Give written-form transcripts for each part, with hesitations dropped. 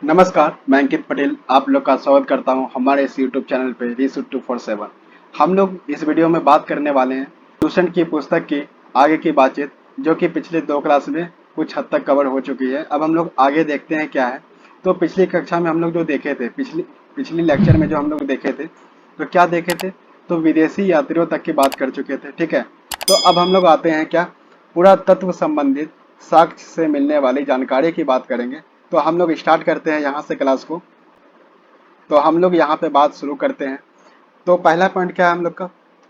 नमस्कार, मैं अंकित पटेल आप लोग का स्वागत करता हूं हमारे इस YouTube चैनल पे रिसूट 247। हम लोग इस वीडियो में बात करने वाले हैं ट्यूशन की पुस्तक की आगे की बातचीत, जो कि पिछले 2 क्लास में कुछ हद तक कवर हो चुकी है। अब हम लोग आगे देखते हैं क्या है। तो पिछली कक्षा में हम लोग जो देखे थे, पिछली पिछली लेक्चर में जो हम लोग देखे थे, तो क्या देखे थे? तो विदेशी यात्रियों तक की बात कर चुके थे, ठीक है। तो अब हम लोग आते हैं क्या, पुरातत्व संबंधित साक्ष्य से मिलने वाली जानकारी की बात करेंगे। तो हम लोग स्टार्ट करते हैं यहाँ से क्लास को। तो हम लोग यहाँ पे बात शुरू करते हैं। तो पहला पॉइंट क्या है हम लोग का?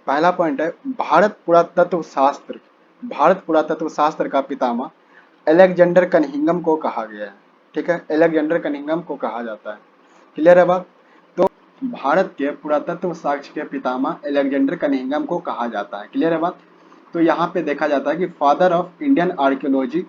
पहला पॉइंट है भारत पुरातत्व शास्त्र। भारत पुरातत्व शास्त्र का पितामह अलेक्जेंडर कनिंघम को कहा गया है, ठीक है। अलेक्जेंडर कनिंघम को कहा जाता है। क्लियर है बात? तो भारत के पुरातत्व साक्ष्य के पितामह अलेक्जेंडर कनिंघम को कहा जाता है। क्लियर है बात? तो यहाँ पे देखा जाता है कि फादर ऑफ इंडियन आर्कियोलॉजी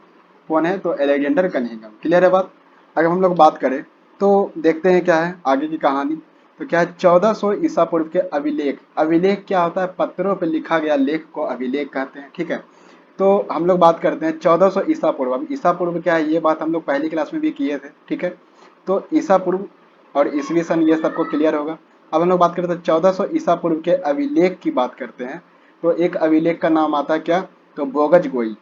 कौन है? तो अलेक्जेंडर कनिंघम। क्लियर है बात? अगर हम लोग बात करें तो देखते हैं क्या है आगे की कहानी। तो क्या है, 1400 ईसा पूर्व के अभिलेख। अभिलेख क्या होता है? पत्थरों पर लिखा गया लेख को अभिलेख कहते हैं, ठीक है। तो हम लोग बात करते हैं 1400 ईसा पूर्व। अब ईसा पूर्व क्या है, ये बात हम लोग पहली क्लास में भी किए थे, ठीक है। तो ईसा पूर्व और ईसवी सन ये सबको क्लियर होगा। अब हम लोग बात करते हैं 1400 ईसा पूर्व के अभिलेख की बात करते हैं। तो एक अभिलेख का नाम आता है क्या? तो बोगज गोई,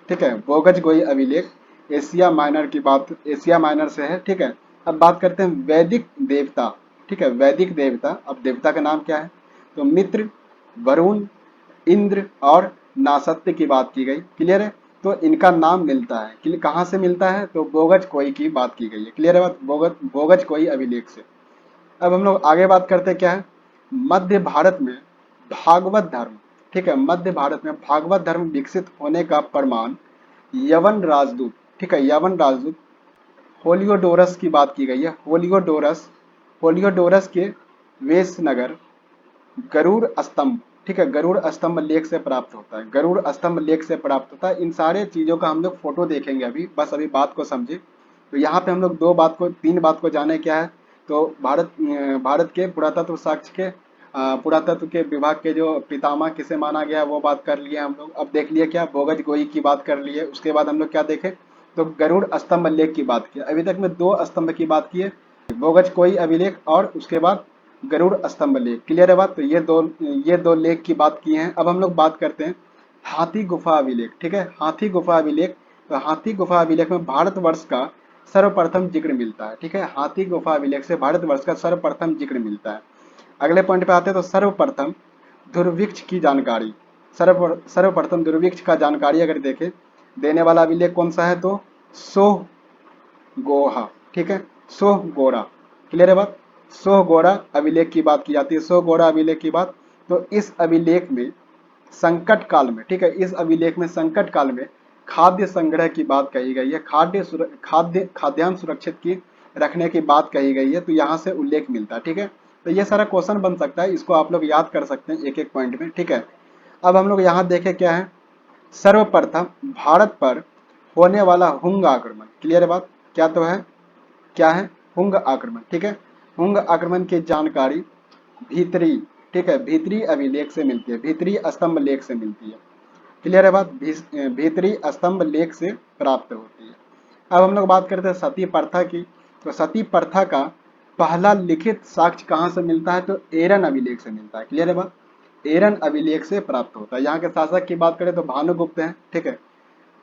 ठीक है। बोगज गोई अभिलेख एशिया माइनर की बात, एशिया माइनर से है, ठीक है। अब बात करते हैं वैदिक देवता, ठीक है। वैदिक देवता, अब देवता का नाम क्या है? तो मित्र, वरुण, इंद्र और नासत्य की बात की गई। क्लियर है? तो इनका नाम मिलता है, कहाँ से मिलता है? तो बोगज कोई की बात की गई है। क्लियर है बात? बोगज कोई अभिलेख से। अब हम लोग आगे बात करते हैं क्या है, मध्य भारत में भागवत धर्म, ठीक है। मध्य भारत में भागवत धर्म विकसित होने का प्रमाण यवन राजदूत, ठीक है। यवन राजदूत होलियोडोरस की बात की गई है। होलियोडोरस, होलियोडोरस के वेशनगर गरुड़ स्तंभ, ठीक है। गरुड़ स्तंभ लेख से प्राप्त होता है। गरुड़ स्तंभ लेख से प्राप्त होता है। इन सारे चीजों का हम लोग फोटो देखेंगे अभी, बस अभी बात को समझे। तो यहाँ पे हम लोग तीन बात को जाने क्या है। तो भारत के पुरातत्व साक्ष्य के पुरातत्व के विभाग के जो पितामह किसे माना गया वो बात कर लिए हम लोग। अब देख लिए क्या, बोगज गोई की बात कर लिए। उसके बाद हम लोग क्या देखे, तो गरुड़ स्तंभ लेख की बात की। अभी तक में 2 स्तंभ की बात की है, बोगज कोई अभिलेख और उसके बाद गरुड़ स्तंभ लेख। क्लियर है बात? तो ये दो लेख की बात की है। अब हम लोग बात करते हैं हाथी गुफा अभिलेख, ठीक है। हाथी गुफा अभिलेख, तो हाथी गुफा अभिलेख में भारतवर्ष का सर्वप्रथम जिक्र मिलता है, ठीक है। हाथी गुफा अभिलेख से भारतवर्ष का सर्वप्रथम जिक्र मिलता है। अगले पॉइंट पे आते हैं। तो सर्वप्रथम दुर्भिक्ष की जानकारी, सर्वप्रथम दुर्भिक्ष का जानकारी अगर देखें देने वाला अभिलेख कौन सा है? तो सोह गोहा, ठीक है। सोह गोरा। क्लियर है बात? सोह गोरा अभिलेख की बात की जाती है। सोह गोरा अभिलेख की बात, तो इस अभिलेख में संकट काल में, ठीक है, इस अभिलेख में संकट काल में खाद्य संग्रह की बात कही गई है। खाद्यान्न सुरक्षित की रखने की बात कही गई है। तो यहाँ से उल्लेख मिलता है, ठीक है। तो ये सारा क्वेश्चन बन सकता है, इसको आप लोग याद कर सकते हैं एक एक पॉइंट में, ठीक है। अब हम लोग यहाँ देखें क्या है, सर्वप्रथम भारत पर होने वाला हुंग आक्रमण। क्लियर है बात? क्या तो है, क्या है? हुंग आक्रमण, ठीक है। हुंग आक्रमण की जानकारी भीतरी, ठीक है, भीतरी अभिलेख से मिलती है, भीतरी स्तंभ लेख से मिलती है। क्लियर है बात? भीतरी स्तंभ लेख से प्राप्त होती है। अब हम लोग बात करते हैं सती प्रथा की। तो सती प्रथा का पहला लिखित साक्ष्य कहाँ से मिलता है? तो एरन अभिलेख से मिलता है। क्लियर है बात? एरन अभिलेख से प्राप्त होता है। यहाँ के शासक की बात करें तो भानुगुप्त हैं, ठीक है।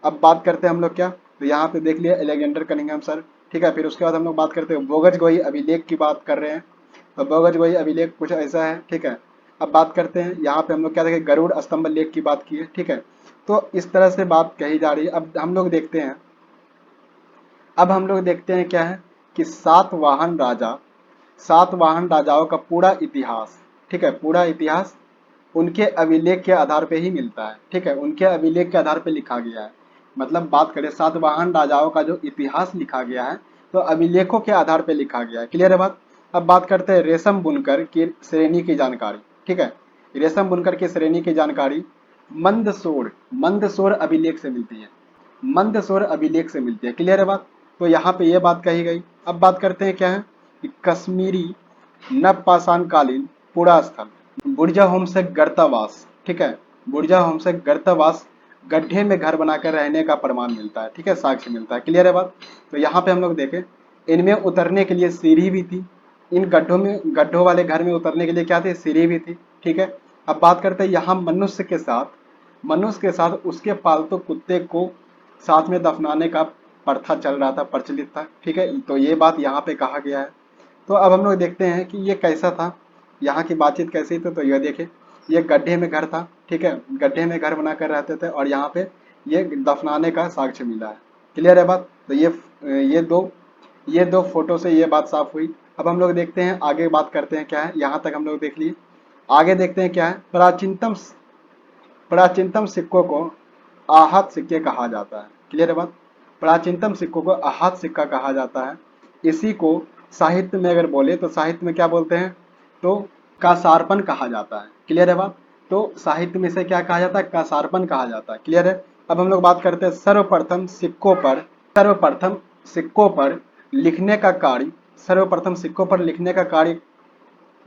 अब बात करते हैं हम लोग क्या, तो यहाँ पे देख लिया अलेक्जेंडर कनिंघम सर, ठीक है। फिर उसके बाद हम लोग बात करते हैं बोगज गोई अभिलेख की बात कर रहे हैं। तो बोगज गोई अभिलेख कुछ ऐसा है, ठीक है। अब बात करते हैं यहाँ पे हम लोग क्या देखें, गरुड़ स्तंभ लेख की बात की है, ठीक है। तो इस तरह से बात कही जा रही है। अब हम लोग देखते हैं, अब हम लोग देखते हैं क्या है कि सात वाहन राजाओं का पूरा इतिहास, ठीक है, पूरा इतिहास उनके अभिलेख के आधार पे ही मिलता है, ठीक है। उनके अभिलेख के आधार पे लिखा गया है। मतलब बात करें सातवाहन राजाओं का जो इतिहास लिखा गया है, तो अभिलेखों के आधार पे लिखा गया है। क्लियर है बात? अब बात करते हैं रेशम बुनकर की श्रेणी की जानकारी, ठीक है। रेशम बुनकर की श्रेणी की जानकारी मंदसौर अभिलेख से मिलती है। मंदसौर अभिलेख से मिलती है। क्लियर है बात? तो यहाँ पे ये बात कही गई। अब बात करते हैं क्या है कि कश्मीरी नवपाषाणकालीन पुरा स्थल बुर्जा होम से गर्तावास, ठीक है। बुर्जा होम से गर्तावास, गड्ढे में घर बनाकर रहने का प्रमाण मिलता है, ठीक है, साक्ष्य मिलता है। क्लियर है बात? तो यहाँ पे हम लोग देखें इनमें उतरने के लिए सीढ़ी भी थी। इन गड्ढों वाले घर में उतरने के लिए क्या थी, सीढ़ी भी थी। ठीक है, अब बात करते हैं यहाँ मनुष्य के साथ उसके पालतू कुत्ते को साथ में दफनाने का प्रथा चल रहा था, प्रचलित था। ठीक है, तो ये बात यहाँ पे कहा गया है। तो अब हम लोग देखते हैं कि ये कैसा था, यहाँ की बातचीत कैसी थी। तो ये देखिए, ये गड्ढे में घर था। ठीक है, गड्ढे में घर बना कर रहते थे और यहाँ पे ये दफनाने का साक्ष्य मिला है। क्लियर है बात। तो ये दो फोटो से ये बात साफ हुई। अब हम लोग देखते हैं आगे, बात करते हैं क्या है। यहाँ तक हम लोग देख लिए, आगे देखते हैं क्या है। प्राचीनतम सिक्कों को आहत सिक्के कहा जाता है। क्लियर है बात। प्राचीनतम सिक्कों को आहत सिक्का कहा जाता है। इसी को साहित्य में अगर बोले तो साहित्य में क्या बोलते हैं, तो कासारपन कहा जाता है। क्लियर है बात। तो साहित्य में से क्या कहा जाता है, कासारपन कहा जाता है। क्लियर है। अब हम लोग बात करते हैं सर्वप्रथम सिक्कों पर लिखने का कार्य सर्वप्रथम सिक्कों पर लिखने का कार्य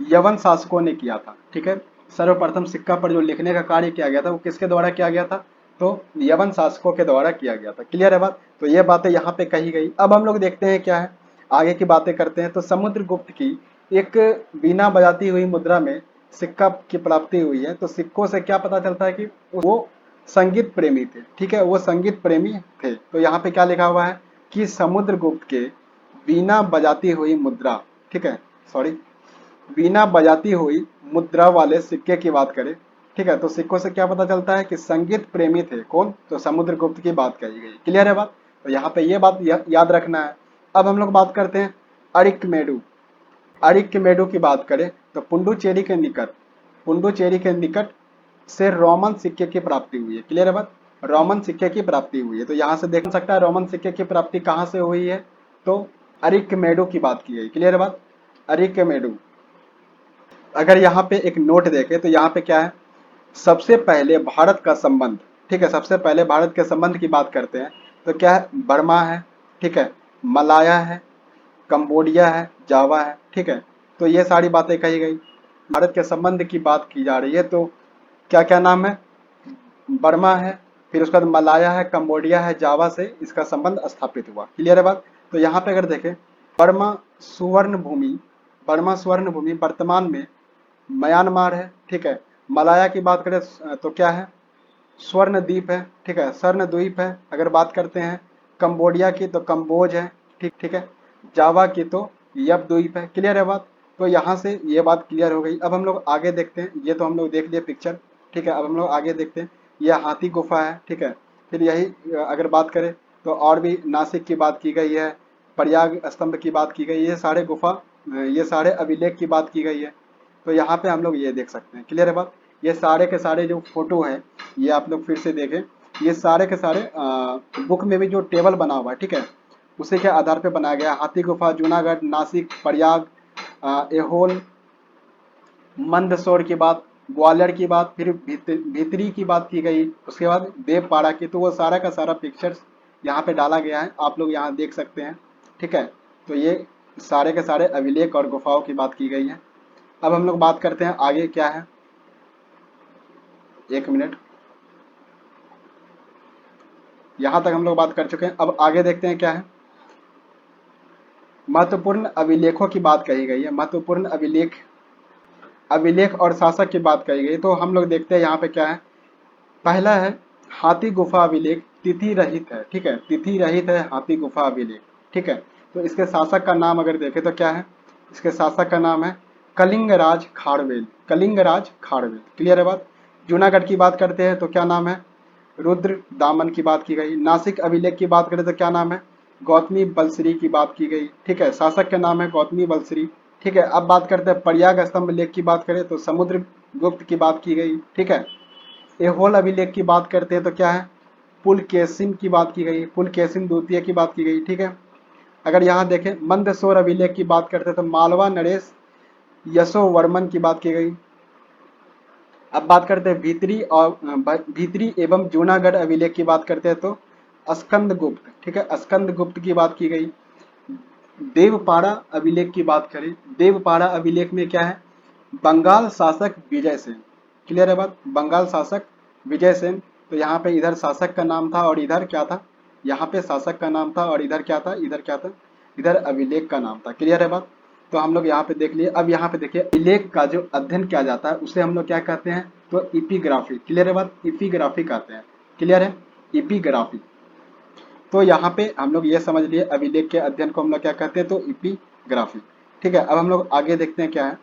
यवन शासकों ने किया था। ठीक है, सर्वप्रथम सिक्का पर जो लिखने का कार्य किया गया था वो किसके द्वारा किया गया था, तो यवन शासकों के द्वारा किया गया था। क्लियर है बात। तो ये बातें यहाँ पे कही गई। अब हम लोग देखते हैं क्या है, आगे की बातें करते हैं। तो समुद्रगुप्त की एक बीना बजाती हुई मुद्रा में सिक्का की प्राप्ति हुई है। तो सिक्कों से क्या पता चलता है कि वो संगीत प्रेमी थे। ठीक है, वो संगीत प्रेमी थे। तो यहाँ पे क्या लिखा हुआ है कि समुद्रगुप्त के बीना बजाती हुई मुद्रा, ठीक है, सॉरी, बीना बजाती हुई मुद्रा वाले सिक्के की बात करें। ठीक है, तो सिक्कों से क्या पता चलता है कि संगीत प्रेमी थे कौन, तो समुद्रगुप्त की बात कही गई। क्लियर है बात। तो यहाँ पे ये बात याद रखना है। अब हम लोग बात करते हैं अरिक्मेडु की बात करें तो पुंडुचेरी के निकट से रोमन सिक्के की प्राप्ति हुई है। क्लियर है बात। रोमन सिक्के की प्राप्ति हुई है। तो यहाँ से देख सकता है रोमन सिक्के की प्राप्ति कहाँ से हुई है, तो अरिक्मेडु की बात की गई। क्लियर है बात, अरिक्मेडु। अगर यहाँ पे एक नोट देखें तो यहाँ पे क्या है, सबसे पहले भारत का संबंध, ठीक है, सबसे पहले भारत के संबंध की बात करते हैं तो क्या है, बर्मा है, ठीक है, मलाया है, कंबोडिया है, जावा है। ठीक है, तो ये सारी बातें कही गई। भारत के संबंध की बात की जा रही है तो क्या क्या नाम है, बर्मा है, फिर उसके बाद मलाया है, कंबोडिया है, जावा से इसका संबंध स्थापित हुआ। क्लियर है बात। तो यहाँ पे अगर देखें, बर्मा सुवर्ण भूमि वर्तमान में म्यांमार है। ठीक है, मलाया की बात करें तो क्या है, स्वर्ण द्वीप है। ठीक है, स्वर्ण द्वीप है। अगर बात करते हैं कंबोडिया की तो कंबोज है। ठीक ठीक है, जावा की तो यप द्वीप है। क्लियर है बात। तो यहाँ से ये बात क्लियर हो गई। अब हम लोग आगे देखते हैं। ये तो हम लोग देख लिए पिक्चर। ठीक है, अब हम लोग आगे देखते हैं। यह हाथी गुफा है। ठीक है, फिर यही अगर बात करें तो और भी नासिक की बात की गई है, प्रयाग स्तंभ की बात की गई है, ये सारे अभिलेख की बात की गई है। तो यहाँ पे हम लोग ये देख सकते हैं। क्लियर है बात। ये सारे के सारे जो फोटो हैं ये आप लोग फिर से देखें। ये सारे के सारे बुक में भी जो टेबल बना हुआ है, ठीक है, उसी के आधार पे बनाया गया। हाथी गुफा, जूनागढ़, नासिक, प्रयाग, एहोल, मंदसौर की बात, ग्वालियर की बात, फिर भीतरी की बात की गई, उसके बाद देवपाड़ा की। तो वो सारा का सारा पिक्चर्स यहाँ पे डाला गया है, आप लोग यहाँ देख सकते हैं। ठीक है, तो ये सारे के सारे अभिलेख और गुफाओं की बात की गई है। अब हम लोग बात करते हैं आगे क्या है, एक मिनट, यहां तक हम लोग बात कर चुके हैं। अब आगे देखते हैं क्या है, महत्वपूर्ण अभिलेखों की बात कही गई है। महत्वपूर्ण अभिलेख और शासक की बात कही गई। तो हम लोग देखते हैं यहाँ पे क्या है। पहला है हाथी गुफा अभिलेख, तिथि रहित है। ठीक है, तिथि रहित है हाथी गुफा अभिलेख। ठीक है, तो इसके शासक का नाम अगर देखें तो क्या है, इसके शासक का नाम है कलिंगराज खाड़वेल। क्लियर है बात। जूनागढ़ की बात करते हैं तो क्या नाम है, रुद्र दामन की बात की गई। नासिक अभिलेख की बात करें तो क्या नाम है, गौतमी बलश्री की बात की गई। ठीक है, शासक का नाम है गौतमी बलश्री। ठीक है, अब बात करते हैं प्रयाग स्तंभ लेख की बात करें तो समुद्रगुप्त की बात की गई। ठीक है, एहोल अभिलेख की बात करते हैं तो क्या है, पुलकेशिन की बात की गई, पुलकेशिन द्वितीय की बात की गई। ठीक है, अगर यहाँ देखें मंदसौर अभिलेख की बात करते हैं तो मालवा नरेश यशोवर्मन की बात की गई। अब बात करते हैं भीतरी एवं जूनागढ़ अभिलेख की बात करते हैं तो स्कंदगुप्त। ठीक है, स्कंदगुप्त की बात की गई। देवपाड़ा अभिलेख की बात करें, देवपाड़ा अभिलेख में क्या है, बंगाल शासक विजय सेन। क्लियर है बात, बंगाल शासक विजय सेन। तो यहाँ पे इधर शासक का नाम था और इधर क्या था, यहाँ पे शासक का नाम था और इधर क्या था, इधर अभिलेख का नाम था। क्लियर है बात? तो हम लोग यहाँ पे देख लिए। अब यहाँ पे देखिए, अभिलेख का जो अध्ययन किया जाता है उसे हम लोग क्या कहते हैं? तो इपिग्राफी। क्लियर है बात? इपिग्राफी कहते हैं। क्लियर है? इपिग्राफी। तो यहाँ पे हम लोग ये समझ लिए अभिलेख के अध्ययन को हम लोग क्या कहते हैं? तो इपिग्राफी। ठीक है, अब हम लोग आगे देखते हैं क्या है।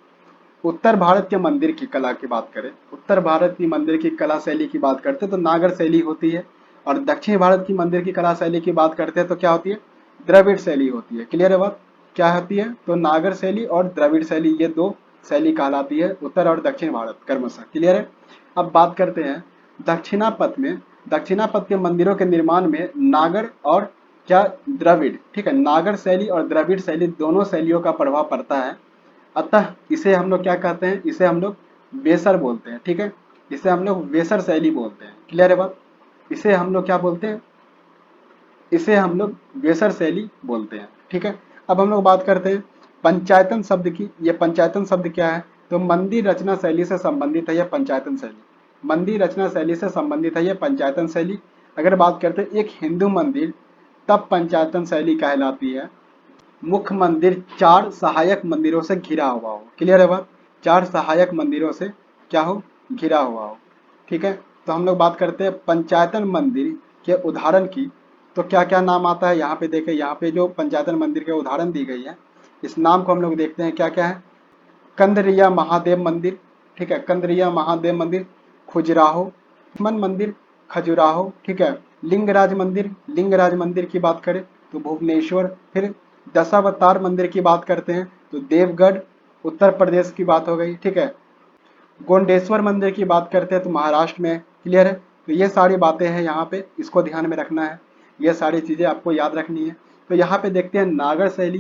उत्तर भारत के मंदिर की कला की बात करें, उत्तर भारत की मंदिर की कला शैली की बात करते हैं तो नागर शैली होती है। और दक्षिण भारत की मंदिर की कला शैली की बात करते हैं तो क्या होती है? द्रविड़ शैली होती है। क्लियर है बात? क्या होती है? तो नागर शैली और द्रविड़ शैली, ये दो शैली कहलाती है उत्तर और दक्षिण भारत क्रमशः। क्लियर है? अब बात करते हैं दक्षिणापथ में। दक्षिणापथ के मंदिरों के निर्माण में नागर और क्या द्रविड़, ठीक है, नागर शैली और द्रविड़ शैली दोनों शैलियों का प्रभाव पड़ता है। अतः इसे हम लोग क्या कहते हैं? इसे हम लोग वेसर बोलते हैं। ठीक है, इसे हम लोग वेसर शैली बोलते हैं। क्लियर है बात? इसे हम लोग क्या बोलते हैं? इसे हम लोग वेसर शैली बोलते हैं। ठीक है, अब हम लोग बात करते हैं पंचायतन शब्द की। ये पंचायतन शब्द क्या है? तो मंदिर रचना शैली से संबंधित है यह पंचायतन शैली। मंदिर रचना शैली से संबंधित है यह पंचायतन शैली। अगर बात करते हैं एक हिंदू मंदिर, तब पंचायतन शैली कहलाती है मुख्य मंदिर चार सहायक मंदिरों से घिरा हुआ हो। क्लियर है बात? चार सहायक मंदिरों से क्या हो? घिरा हुआ हो। ठीक है, तो हम लोग बात करते हैं पंचायतन मंदिर के उदाहरण की। तो क्या क्या नाम आता है यहाँ पे? देखें, यहाँ पे जो पंचायतन मंदिर के उदाहरण दी गई है, इस नाम को हम लोग देखते हैं क्या क्या है। कंदरिया महादेव मंदिर, ठीक है, कंदरिया महादेव मंदिर, खुजराहो मन मंदिर, खजुराहो, ठीक है, लिंगराज मंदिर, लिंगराज मंदिर की बात करें तो भुवनेश्वर। फिर दशावतार मंदिर की बात करते हैं तो देवगढ़ उत्तर प्रदेश की बात हो गई। ठीक है, गोंडेश्वर मंदिर की बात करते हैं तो महाराष्ट्र में। क्लियर है? तो ये सारी बातें हैं यहाँ पे, इसको ध्यान में रखना है, ये सारी चीजें आपको याद रखनी है। तो यहाँ पे देखते हैं नागर शैली,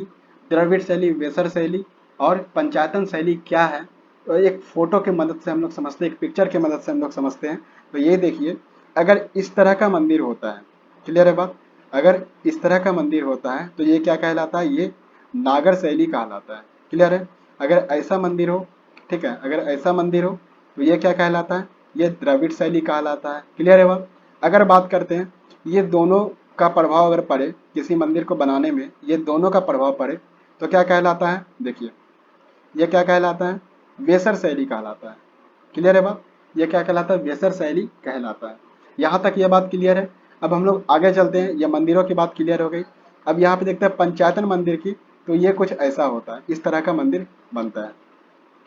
द्रविड़ शैली, वेसर शैली और पंचायतन शैली क्या है। तो एक फोटो की मदद से हम लोग समझते हैं, एक पिक्चर की मदद से हम लोग समझते हैं। तो ये देखिए, अगर इस तरह का मंदिर होता है, क्लियर है बात? अगर इस तरह का मंदिर होता है तो ये क्या कहलाता है? ये नागर शैली कहलाता है। क्लियर है? अगर ऐसा मंदिर हो, ठीक है, अगर ऐसा मंदिर हो तो ये क्या कहलाता है? ये द्रविड़ शैली कहलाता है। क्लियर है बात? अगर बात करते हैं ये दोनों का प्रभाव अगर पड़े किसी मंदिर को बनाने में, ये दोनों का प्रभाव पड़े तो क्या कहलाता है? देखिए, ये क्या कहलाता है? वेसर शैली कहलाता है। क्लियर है बात? ये क्या कहलाता है? वेसर शैली कहलाता है। यहाँ तक ये बात क्लियर है। अब हम लोग आगे चलते हैं, ये मंदिरों की बात क्लियर हो गई। अब यहाँ पे देखते हैं पंचायतन मंदिर की। तो ये कुछ ऐसा होता है, इस तरह का मंदिर बनता है।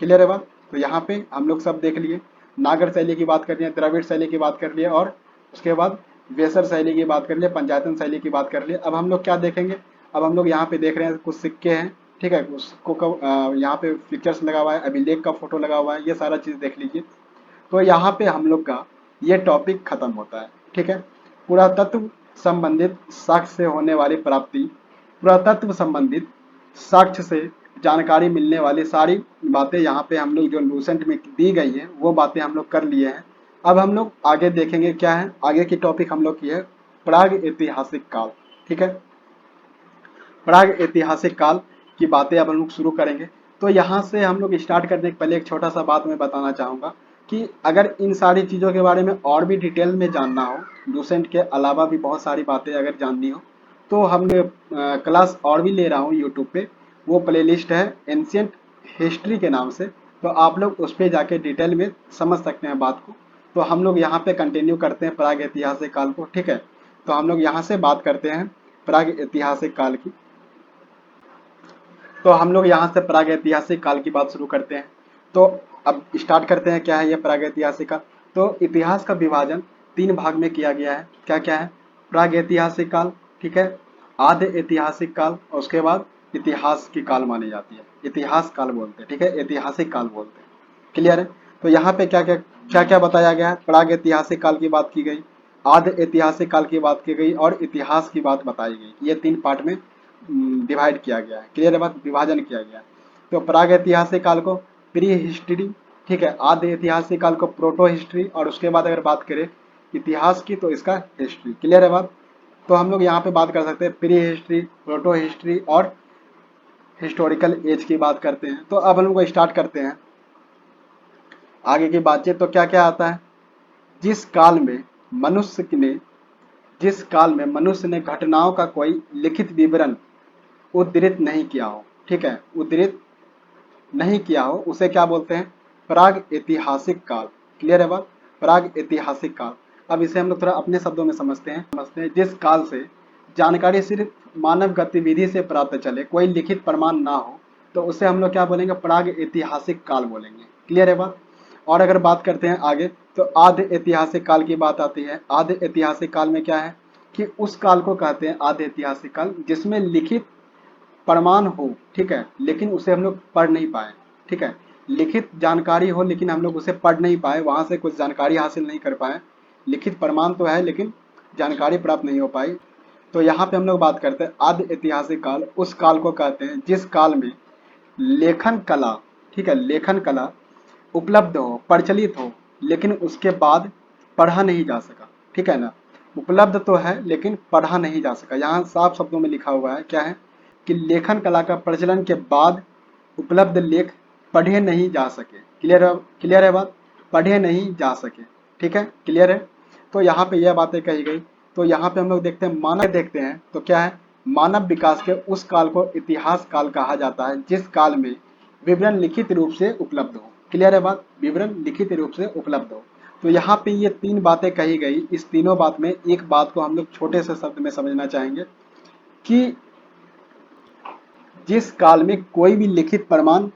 क्लियर है बात? तो यहाँ पे हम लोग सब देख लिए, नागर शैली की बात कर लिए, द्रविड़ शैली की बात कर लिए और उसके बाद वेसर शैली की बात कर लिए, पंचायतन शैली की बात कर लिए। अब हम लोग क्या देखेंगे? अब हम लोग यहाँ पे देख रहे हैं कुछ सिक्के हैं, ठीक है, उसको यहाँ पे पिक्चर्स लगा हुआ है, अभिलेख का फोटो लगा हुआ है, ये सारा चीज देख लीजिए। तो यहाँ पे हम लोग का ये टॉपिक खत्म होता है। ठीक है, पुरातत्व संबंधित साक्ष्य से होने वाली प्राप्ति, पुरातत्व संबंधित साक्ष्य से जानकारी मिलने वाली सारी बातें यहाँ पे हम लोग जो लूसेंट में दी गई है वो बातें हम लोग कर लिए हैं। अब हम लोग आगे देखेंगे क्या है, आगे की टॉपिक हम लोग की है प्राग ऐतिहासिक काल। ठीक है, प्राग ऐतिहासिक काल की बातें अब हम लोग शुरू करेंगे। तो यहाँ से हम लोग स्टार्ट करने के पहले एक छोटा सा बात मैं बताना चाहूँगा कि अगर इन सारी चीज़ों के बारे में और भी डिटेल में जानना हो, लूसेंट के अलावा भी बहुत सारी बातें अगर जाननी हो, तो हम क्लास और भी ले रहा हूँ यूट्यूब पे। वो प्लेलिस्ट है एंशियंट हिस्ट्री के नाम से, तो आप लोग उस पर जाके डिटेल में समझ सकते हैं बात को। तो हम लोग यहाँ पे कंटिन्यू करते हैं प्राग ऐतिहासिक काल को। ठीक है, तो हम लोग यहाँ से बात करते हैं प्राग ऐतिहासिक काल की। तो हम लोग यहाँ से प्रागैतिहासिक काल की बात शुरू करते हैं। तो अब स्टार्ट करते हैं क्या है ये प्रागैतिहासिक काल। तो इतिहास का विभाजन तीन भाग में किया गया है। क्या क्या है? प्रागैतिहासिक काल, ठीक है, आद्य ऐतिहासिक काल और उसके बाद इतिहास की काल मानी जाती है, इतिहास काल बोलते हैं। ठीक है, ऐतिहासिक काल बोलते हैं। क्लियर है? तो यहाँ पे क्या क्या बताया गया है? प्रागैतिहासिक काल की बात की गई, आद्य ऐतिहासिक काल की बात की गई और इतिहास की बात बताई गई। ये तीन पार्ट में डिवाइड किया गया है। क्लियर है बात? विभाजन किया गया है। तो प्राग ऐतिहासिक काल को प्री हिस्ट्री, ठीक है, आद्य ऐतिहासिक काल को प्रोटो हिस्ट्री और उसके बाद अगर बात करें इतिहास की तो इसका हिस्ट्री। क्लियर है बात? तो हम लोग यहाँ पे बात कर सकते हैं प्री हिस्ट्री, प्रोटो हिस्ट्री और हिस्टोरिकल एज की बात करते हैं। तो अब हम लोग स्टार्ट करते हैं आगे की बातचीत। तो क्या क्या आता है? जिस काल में मनुष्य ने जिस काल में मनुष्य ने घटनाओं का कोई लिखित विवरण उद्धृत नहीं किया हो, ठीक है, उद्धृत नहीं किया हो, उसे क्या बोलते हैं, प्राग ऐतिहासिक काल। क्लियर है बात, प्राग ऐतिहासिक काल। अब इसे हम लोग थोड़ा अपने शब्दों में समझते हैं जिस काल से जानकारी सिर्फ मानव गतिविधि से प्राप्त चले, कोई लिखित प्रमाण ना हो, तो उसे हम लोग क्या बोलेंगे, प्राग ऐतिहासिक काल बोलेंगे। क्लियर है बात। और अगर बात करते हैं आगे, तो आद्य ऐतिहासिक काल की बात आती है। आद्य ऐतिहासिक काल में क्या है कि उस काल को कहते हैं आद्य ऐतिहासिक काल जिसमें लिखित प्रमाण हो, ठीक है, लेकिन उसे हम लोग पढ़ नहीं पाए, ठीक है, लिखित जानकारी हो लेकिन हम लोग उसे पढ़ नहीं पाए, वहां से कुछ जानकारी हासिल नहीं कर पाए, लिखित प्रमाण तो है लेकिन जानकारी प्राप्त नहीं हो पाई। तो यहाँ पे हम लोग बात करते हैं आद्य ऐतिहासिक काल, उस काल को कहते हैं जिस काल में लेखन कला, ठीक है, लेखन कला उपलब्ध हो, प्रचलित हो, लेकिन उसके बाद पढ़ा नहीं जा सका, ठीक है ना। उपलब्ध तो है लेकिन पढ़ा नहीं जा सका। यहाँ साफ शब्दों में लिखा हुआ है क्या है कि लेखन कला का प्रचलन के बाद उपलब्ध लेख पढ़े नहीं जा सके। क्लियर है बात, पढ़े नहीं जा सके, ठीक है, क्लियर है। तो यहाँ पे यह बातें कही गई। तो यहाँ पे हम लोग देखते हैं मानव, देखते हैं तो क्या है, मानव विकास के उस काल को इतिहास काल कहा जाता है जिस काल में विवरण लिखित रूप से उपलब्ध हो। क्लियर है बात, विवरण लिखित रूप से उपलब्ध हो। तो यहाँ पे ये तीन बातें कही गई। इस तीनों बात में एक बात को हम लोग छोटे से शब्द में समझना चाहेंगे कि जिस काल में कोई भी लिखित प्रमाण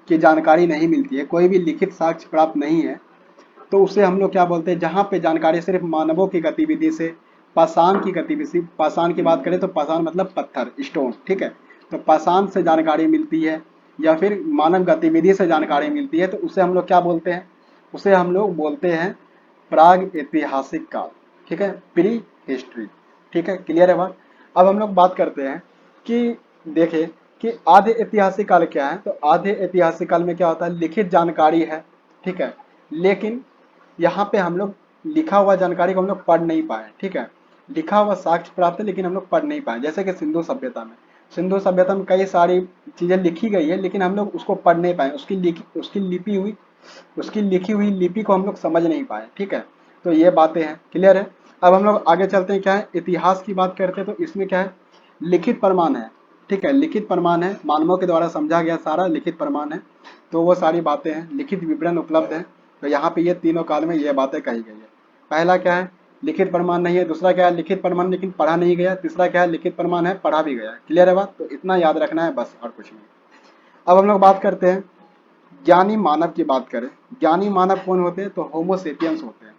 की जानकारी नहीं मिलती है, कोई भी लिखित साक्ष्य प्राप्त नहीं है, तो उसे हम लोग क्या बोलते हैं, जहाँ पे जानकारी सिर्फ मानवों की गतिविधि से, पाषाण की गतिविधि, पाषाण की बात करें तो पाषाण मतलब पत्थर, स्टोन, ठीक है, तो पाषाण से जानकारी मिलती है या फिर मानव गतिविधि से जानकारी मिलती है, तो उसे हम लोग क्या बोलते हैं, उसे हम लोग बोलते हैं प्राग ऐतिहासिक काल, ठीक है, प्री हिस्ट्री, ठीक है, क्लियर है बात। अब हम लोग बात करते हैं कि देखें कि आधे ऐतिहासिक काल क्या है। तो आधे ऐतिहासिक काल में क्या होता है, लिखित जानकारी है, ठीक है, लेकिन यहाँ पे हम लोग लिखा हुआ जानकारी को हम लोग पढ़ नहीं पाए, ठीक है, लिखा हुआ साक्ष्य प्राप्त है लेकिन हम लोग पढ़ नहीं पाए। जैसे कि सिंधु सभ्यता में कई सारी चीजें लिखी गई है लेकिन हम लोग उसको पढ़ नहीं पाए, उसकी लिखी हुई लिपि को हम लोग समझ नहीं पाए, ठीक है। तो ये बातें हैं, क्लियर है। अब हम लोग आगे चलते हैं, क्या है, इतिहास की बात करते हैं। तो इसमें क्या है, लिखित प्रमाण है, ठीक है, लिखित प्रमाण है, मानवों के द्वारा समझा गया सारा लिखित प्रमाण है, तो वो सारी बातें हैं, लिखित विवरण उपलब्ध है। तो यहाँ पे ये तीनों काल में ये बातें कही गई है। पहला क्या है, लिखित प्रमाण नहीं है। दूसरा क्या है, लिखित प्रमाण लेकिन पढ़ा नहीं गया। तीसरा क्या है, लिखित प्रमाण है, पढ़ा भी गया। क्लियर है बात, तो इतना याद रखना है बस, और कुछ नहीं। अब हम लोग बात करते हैं ज्ञानी मानव की बात करें। ज्ञानी मानव कौन होते हैं, तो होमोसेपियंस होते हैं,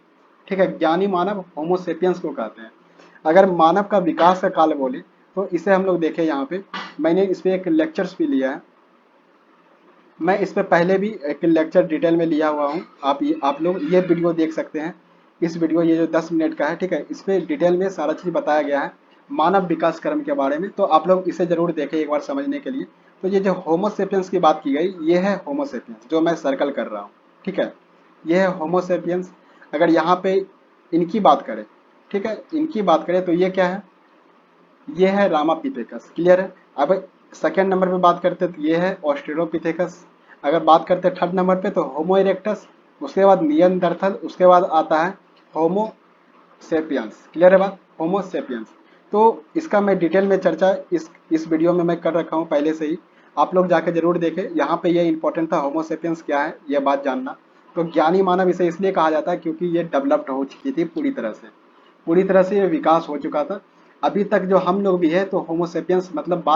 ठीक है, ज्ञानी मानव होमोसेपियंस को कहते हैं। अगर मानव का विकास का काल बोले तो इसे हम लोग देखें, यहाँ पे मैंने इस पे एक लेक्चर्स भी लिया है, मैं इस पे पहले भी एक लेक्चर डिटेल में लिया हुआ हूँ। आप लोग ये वीडियो देख सकते हैं। इस वीडियो ये जो 10 मिनट का है, ठीक है, इस पे डिटेल में सारा चीज़ बताया गया है मानव विकास क्रम के बारे में। तो आप लोग इसे जरूर देखें एक बार समझने के लिए। तो ये जो होमोसेपियंस की बात की गई, ये है होमोसेपियंस जो मैं सर्कल कर रहा हूँ, ठीक है, ये है होमोसेपियंस। अगर यहाँ पे इनकी बात करें, ठीक है, इनकी बात करें तो ये क्या है, ये है रामापिथेकस। क्लियर है। अब सेकेंड नंबर पे बात करते हैं तो ये है ऑस्ट्रेलोपिथेकस। अगर बात करते हैं थर्ड नंबर पे तो होमो इरेक्टस, उसके बाद नियंदरथल, उसके बाद आता है होमो सेपियंस। क्लियर है बात, होमो सेपियंस। तो इसका मैं डिटेल में चर्चा इस वीडियो में मैं कर रखा हूँ पहले से ही, आप लोग जाके जरूर देखें। यहाँ पे ये इंपॉर्टेंट था, होमो सेपियंस क्या है ये बात जानना। तो ज्ञानी मानव इसे इसलिए कहा जाता है क्योंकि ये डेवलप्ड हो चुकी थी पूरी तरह से ये विकास हो चुका था। अभी तक जो हम लोग भी है तो होमोसेपियंस मतलब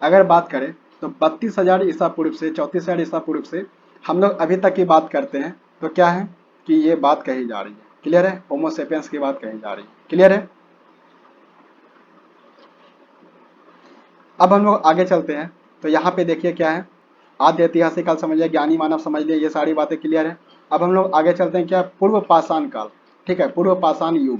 अगर बात करें तो 32,000 ईसा पूर्व से 34,000 ईसा पूर्व से हम लोग अभी तक की बात करते हैं, तो क्या है कि ये बात कही जा रही है। क्लियर है, होमोसेपियंस की बात कही जा रही है। क्लियर है। अब हम लोग आगे चलते हैं। तो यहाँ पे देखिए क्या है, आद्य ऐतिहासिक काल समझ लिया, ज्ञानी मानव समझ लिया, ये सारी बातें क्लियर है। अब हम लोग आगे चलते हैं, क्या, पूर्व पाषाण काल, ठीक है, पूर्व पाषाण युग।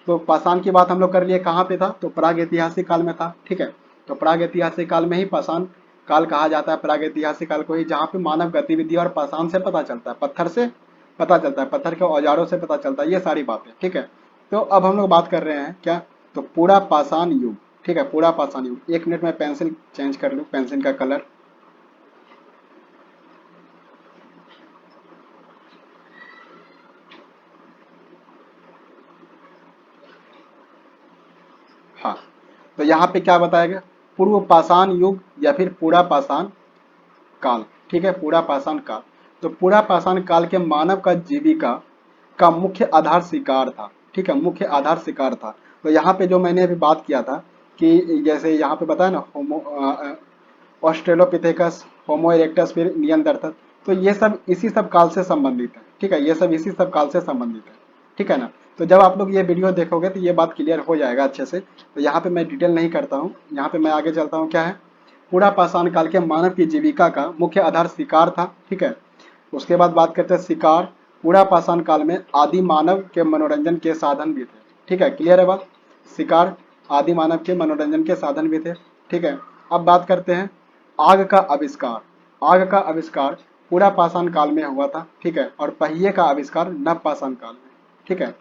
तो पाषाण की बात हम लोग कर लिए, कहाँ पे था, तो प्राग ऐतिहासिक काल में था, ठीक है। तो प्राग ऐतिहासिक काल में ही पाषाण काल कहा जाता है, प्राग ऐतिहासिक काल को ही, जहाँ पे मानव गतिविधि और पाषाण से पता चलता है, पत्थर से पता चलता है, पत्थर के औजारों से पता चलता है, ये सारी बातें, ठीक है। तो अब हम लोग बात कर रहे हैं क्या, तो पूरा पाषाण युग, ठीक है, पूरा पाषाण युग। एक मिनट में पेंसिल चेंज कर लूँ, पेंसिल का कलर। हाँ, तो यहाँ पे क्या बताया गया, पूर्व पाषाण युग या फिर पूरा पाषाण काल। ठीक है, पूरा पाषाण काल। तो पूरा पाषाण काल के मानव का जीविका का मुख्य आधार शिकार था। ठीक है, मुख्य आधार शिकार था। तो यहाँ पे जो मैंने अभी बात किया था कि जैसे यहाँ पे बताया ना, होमो ऑस्ट्रेलोपिथेकस, होमो इरेक्टस, फिर नियंदरथल, तो ये सब इसी सब काल से संबंधित है। ठीक है, ये सब इसी सब काल से संबंधित है। ठीक है ना। तो जब आप लोग ये वीडियो देखोगे तो ये बात क्लियर हो जाएगा अच्छे से। तो यहाँ पे मैं डिटेल नहीं करता हूँ, यहाँ पे मैं आगे चलता हूँ। क्या है, पूरा पाषाण काल के मानव की जीविका का मुख्य आधार शिकार था। ठीक है, उसके बाद बात करते हैं शिकार। पूरा पाषाण काल में आदि मानव के मनोरंजन के साधन भी थे। ठीक है, क्लियर है बात। शिकार आदि मानव के मनोरंजन के साधन भी थे। ठीक है, अब बात करते हैं आग का आविष्कार। आग का आविष्कार पूरा पाषाण काल में हुआ था। ठीक है, और पहिए का आविष्कार नव पाषाण काल में। ठीक है,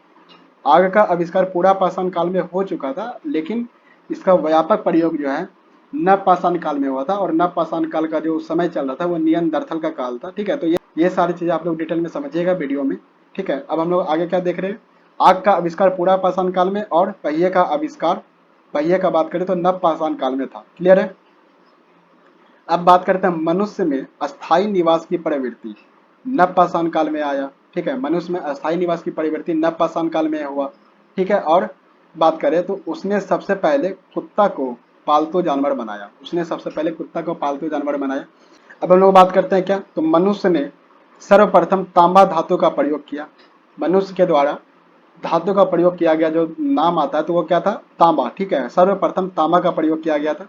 आग का आविष्कार पूरा पाषाण काल में हो चुका था, लेकिन इसका व्यापक प्रयोग जो है नव पाषाण काल में हुआ था, और नव पाषाण काल का जो समय चल रहा था वो नियंदरथल का काल था। ठीक है, तो ये सारी चीजें आप लोग डिटेल में समझिएगा वीडियो में। ठीक है, अब हम लोग आगे क्या देख रहे हैं, आग का आविष्कार पूरा पाषाण काल में, और पहिए का आविष्कार, पहिए का बात करें तो नव पाषाण काल में था। क्लियर है। अब बात करते हैं मनुष्य में अस्थायी निवास की प्रवृत्ति नव पाषाण काल में आया। ठीक है, मनुष्य में अस्थायी निवास की प्रवृत्ति नव पाषाण काल में हुआ। ठीक है, और बात करें तो उसने सबसे पहले कुत्ता को पालतू जानवर बनाया। उसने सबसे पहले कुत्ता को पालतू जानवर बनाया। अब हम लोग बात करते हैं क्या, तो मनुष्य ने सर्वप्रथम तांबा धातु का प्रयोग किया। मनुष्य के द्वारा धातु का प्रयोग किया गया जो नाम आता है तो वो क्या था, तांबा। ठीक है, सर्वप्रथम तांबा का प्रयोग किया गया था।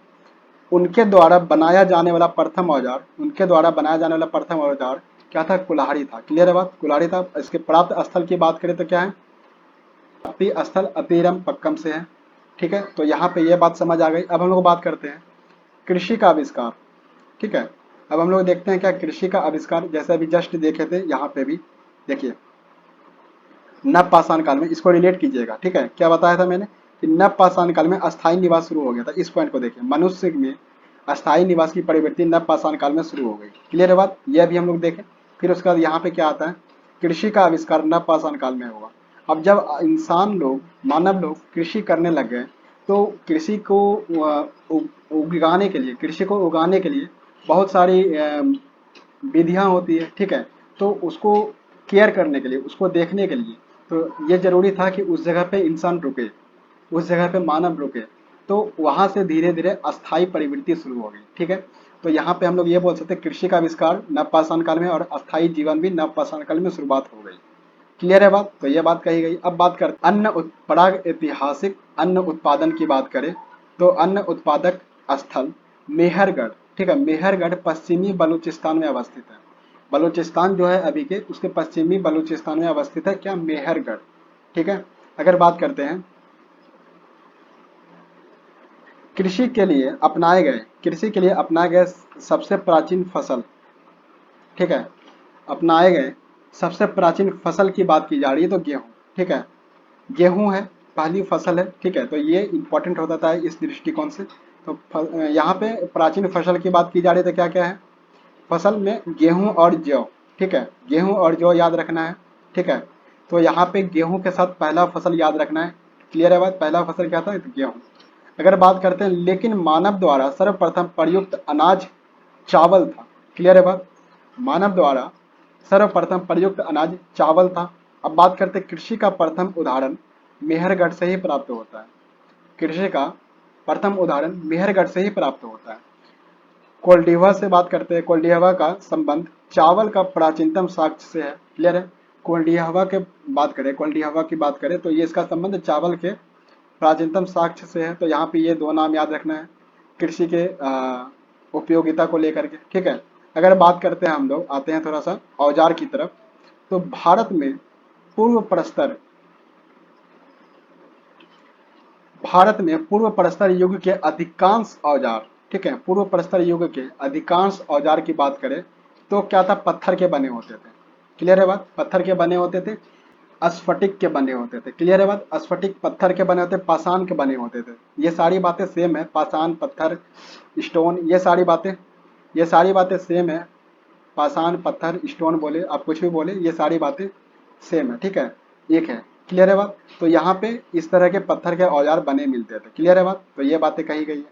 उनके द्वारा बनाया जाने वाला प्रथम औजार, उनके द्वारा बनाया जाने वाला प्रथम औजार क्या था, कुल्हाड़ी था। क्लियर है बात, कुल्हाड़ी था। इसके प्राप्त स्थल की बात करें तो क्या है, प्राप्ति स्थल अतिरम पक्कम से है। ठीक है, तो यहाँ पे ये बात समझ आ गई। अब हम लोग बात करते हैं कृषि का आविष्कार। ठीक है, अब हम लोग देखते हैं क्या कृषि का आविष्कार, जैसे अभी जस्ट देखे थे यहाँ पे भी देखिए नव पाषाण काल में, इसको रिलेट कीजिएगा। ठीक है, क्या बताया था मैंने कि नव पाषाण काल में अस्थायी निवास शुरू हो गया था। इस पॉइंट को देखिए, मनुष्य में अस्थायी निवास की प्रवृत्ति नव पाषाण काल में शुरू हो गई। क्लियर है बात, यह भी हम लोग देखें। फिर उसके बाद यहाँ पे क्या आता है, कृषि का आविष्कार नव पाषाण काल में हुआ। अब जब इंसान लोग, मानव लोग कृषि करने लग गए, तो कृषि को उगाने के लिए, कृषि को उगाने के लिए बहुत सारी विधियां होती है। ठीक है, तो उसको केयर करने के लिए, उसको देखने के लिए, तो ये जरूरी था कि उस जगह पे इंसान रुके, उस जगह पे मानव रुके। तो वहां से धीरे धीरे अस्थायी प्रवृत्ति शुरू हो गई। ठीक है, तो यहाँ पे हम लोग ये बोल सकते हैं कृषि का आविष्कार नव पाषाण काल में, और अस्थायी जीवन भी नव पाषाण काल में शुरुआत हो गई। क्लियर है बात, तो ये बात कही गई। अब बात करते प्राग ऐतिहासिक अन्न उत्पादन की बात करें तो अन्न उत्पादक स्थल मेहरगढ़। ठीक है, मेहरगढ़ पश्चिमी बलूचिस्तान में अवस्थित है। बलूचिस्तान जो है अभी के, उसके पश्चिमी बलूचिस्तान में अवस्थित है क्या, मेहरगढ़। ठीक है, अगर बात करते हैं कृषि के लिए अपनाए गए सबसे प्राचीन फसल। ठीक है, अपनाए गए सबसे प्राचीन फसल की बात की जा रही है तो गेहूं। ठीक है, गेहूं है, पहली फसल है। ठीक है, तो ये इंपॉर्टेंट होता था इस दृष्टिकोण से। तो यहाँ पे प्राचीन फसल की बात की जा रही है तो क्या क्या है, फसल में गेहूं और जौ। ठीक है, गेहूं और जौ याद रखना है। ठीक है, तो यहाँ पे गेहूं के साथ पहला फसल याद रखना है। क्लियर है बात, पहला फसल क्या था, तो गेहूं। अगर बात करते हैं, लेकिन मानव द्वारा सर्वप्रथम प्रयुक्त अनाज चावल था। क्लियर है बात, मानव द्वारा सर्वप्रथम प्रयुक्त अनाज चावल था। अब बात करते हैं कृषि का प्रथम उदाहरण मेहरगढ़ से ही प्राप्त होता है। कृषि का प्रथम उदाहरण मेहरगढ़ से ही प्राप्त होता है। कोल्डिहवा से बात करते हैं, कोल्डिहवा का संबंध चावल का प्राचीनतम साक्ष्य से है। क्लियर है, कोल्डिहवा के बात करें, कोल्डिहवा की बात करें तो ये इसका संबंध चावल के प्राचीनतम साक्ष्य से है। तो यहाँ पे ये दो नाम याद रखना है कृषि के उपयोगिता को लेकर के। ठीक है, अगर बात करते हैं, हम लोग आते हैं थोड़ा सा औजार की तरफ, तो पूर्व प्रस्तर भारत में पूर्व प्रस्तर युग के अधिकांश औजार, ठीक है, पूर्व प्रस्तर युग के अधिकांश औजार की बात करें तो क्या था, पत्थर के बने होते थे। क्लियर है बात, पत्थर के बने होते थे, स्फटिक के बने होते थे। क्लियर है बात, स्फटिक पत्थर के बने होते, पाषाण के बने होते थे। ये सारी बातें सेम है, पाषाण, पत्थर, स्टोन, ये सारी बातें सेम है। पाषाण, पत्थर, स्टोन बोले, आप कुछ भी बोले, ये सारी बातें सेम है। ठीक है, एक है। क्लियर है बात, तो यहाँ पे इस तरह के पत्थर के औजार बने मिलते थे। क्लियर है बात, तो ये बातें कही गई है।